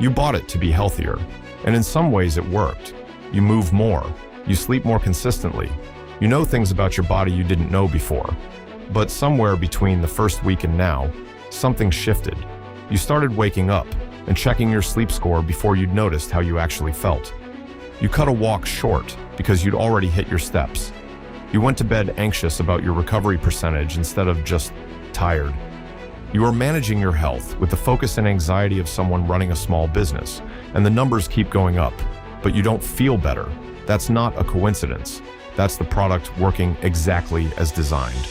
You bought it to be healthier, and in some ways it worked. You move more, you sleep more consistently, you know things about your body you didn't know before. But somewhere between the first week and now, something shifted. You started waking up and checking your sleep score before you'd noticed how you actually felt. You cut a walk short because you'd already hit your steps. You went to bed anxious about your recovery percentage instead of just tired. You are managing your health with the focus and anxiety of someone running a small business, and the numbers keep going up, but you don't feel better. That's not a coincidence. That's the product working exactly as designed.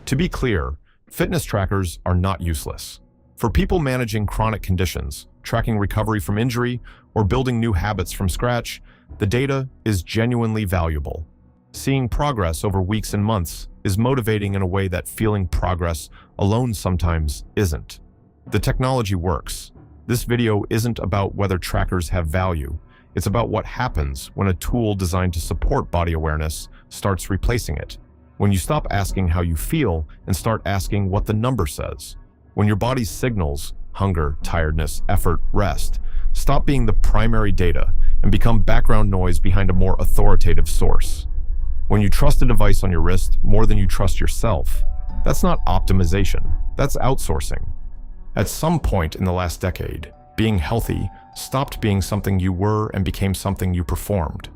To be clear, fitness trackers are not useless. For people managing chronic conditions, tracking recovery from injury, or building new habits from scratch, the data is genuinely valuable. Seeing progress over weeks and months is motivating in a way that feeling progress alone sometimes isn't. The technology works. This video isn't about whether trackers have value. It's about what happens when a tool designed to support body awareness starts replacing it. When you stop asking how you feel and start asking what the number says. When your body's signals, hunger, tiredness, effort, rest, stop being the primary data and become background noise behind a more authoritative source. When you trust a device on your wrist more than you trust yourself, that's not optimization, that's outsourcing. At some point in the last decade, being healthy stopped being something you were and became something you performed.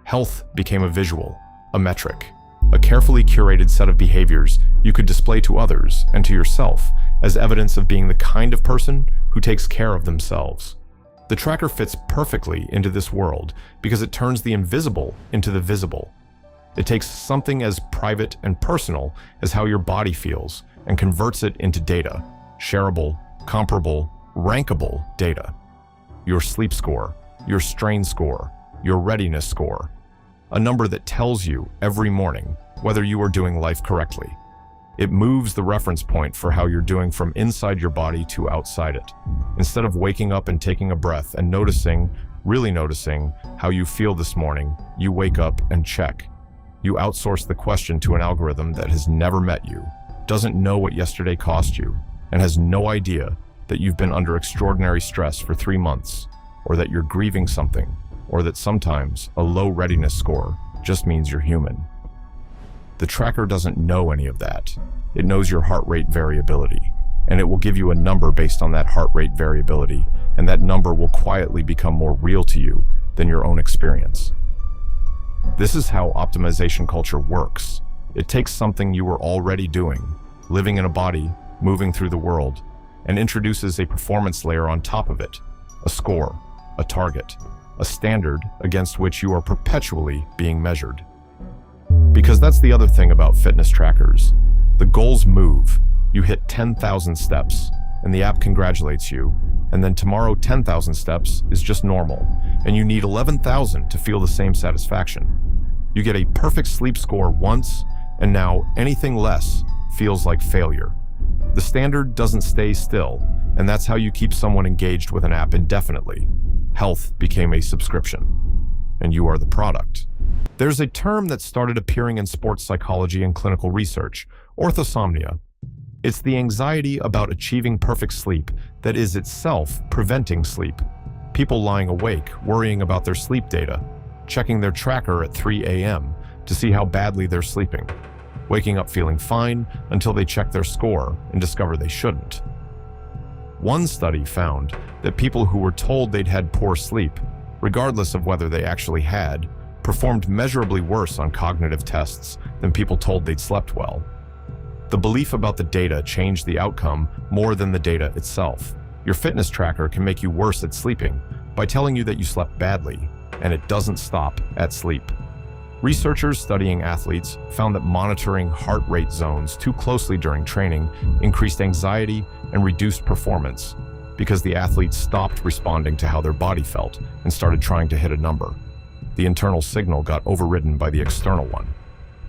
Health became a visual, a metric, a carefully curated set of behaviors you could display to others and to yourself as evidence of being the kind of person who takes care of themselves. The tracker fits perfectly into this world because it turns the invisible into the visible. It takes something as private and personal as how your body feels and converts it into data, shareable, comparable, rankable data. Your sleep score, your strain score, your readiness score. A number that tells you every morning whether you are doing life correctly. It moves the reference point for how you're doing from inside your body to outside it. Instead of waking up and taking a breath and noticing, really noticing, how you feel this morning, you wake up and check. You outsource the question to an algorithm that has never met you, doesn't know what yesterday cost you, and has no idea that you've been under extraordinary stress for 3 months, or that you're grieving something, or that sometimes a low readiness score just means you're human. The tracker doesn't know any of that. It knows your heart rate variability, and it will give you a number based on that heart rate variability, and that number will quietly become more real to you than your own experience. This is how optimization culture works. It takes something you were already doing, living in a body, moving through the world, and introduces a performance layer on top of it, a score, a target, a standard against which you are perpetually being measured. Because that's the other thing about fitness trackers. The goals move. You hit 10,000 steps, and the app congratulates you, and then tomorrow 10,000 steps is just normal, and you need 11,000 to feel the same satisfaction. You get a perfect sleep score once, and now anything less feels like failure. The standard doesn't stay still, and that's how you keep someone engaged with an app indefinitely. Health became a subscription, and you are the product. There's a term that started appearing in sports psychology and clinical research, orthosomnia. It's the anxiety about achieving perfect sleep that is itself preventing sleep. People lying awake, worrying about their sleep data, checking their tracker at 3 a.m. to see how badly they're sleeping, waking up feeling fine until they check their score and discover they shouldn't. One study found that people who were told they'd had poor sleep, regardless of whether they actually had, performed measurably worse on cognitive tests than people told they'd slept well. The belief about the data changed the outcome more than the data itself. Your fitness tracker can make you worse at sleeping by telling you that you slept badly, and it doesn't stop at sleep. Researchers studying athletes found that monitoring heart rate zones too closely during training increased anxiety and reduced performance because the athletes stopped responding to how their body felt and started trying to hit a number. The internal signal got overridden by the external one.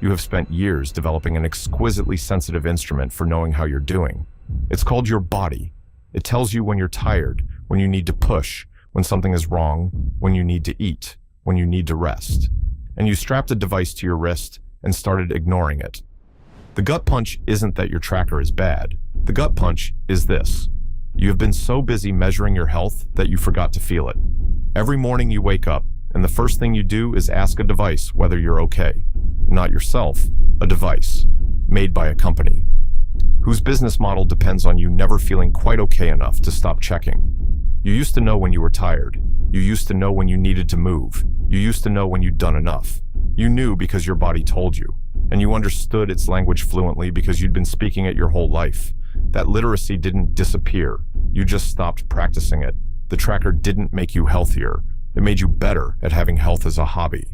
You have spent years developing an exquisitely sensitive instrument for knowing how you're doing. It's called your body. It tells you when you're tired, when you need to push, when something is wrong, when you need to eat, when you need to rest. And you strapped a device to your wrist and started ignoring it. The gut punch isn't that your tracker is bad. The gut punch is this. You have been so busy measuring your health that you forgot to feel it. Every morning you wake up, and the first thing you do is ask a device whether you're okay. Not yourself, a device, made by a company, whose business model depends on you never feeling quite okay enough to stop checking. You used to know when you were tired. You used to know when you needed to move. You used to know when you'd done enough. You knew because your body told you, and you understood its language fluently because you'd been speaking it your whole life. That literacy didn't disappear. You just stopped practicing it. The tracker didn't make you healthier. It made you better at having health as a hobby.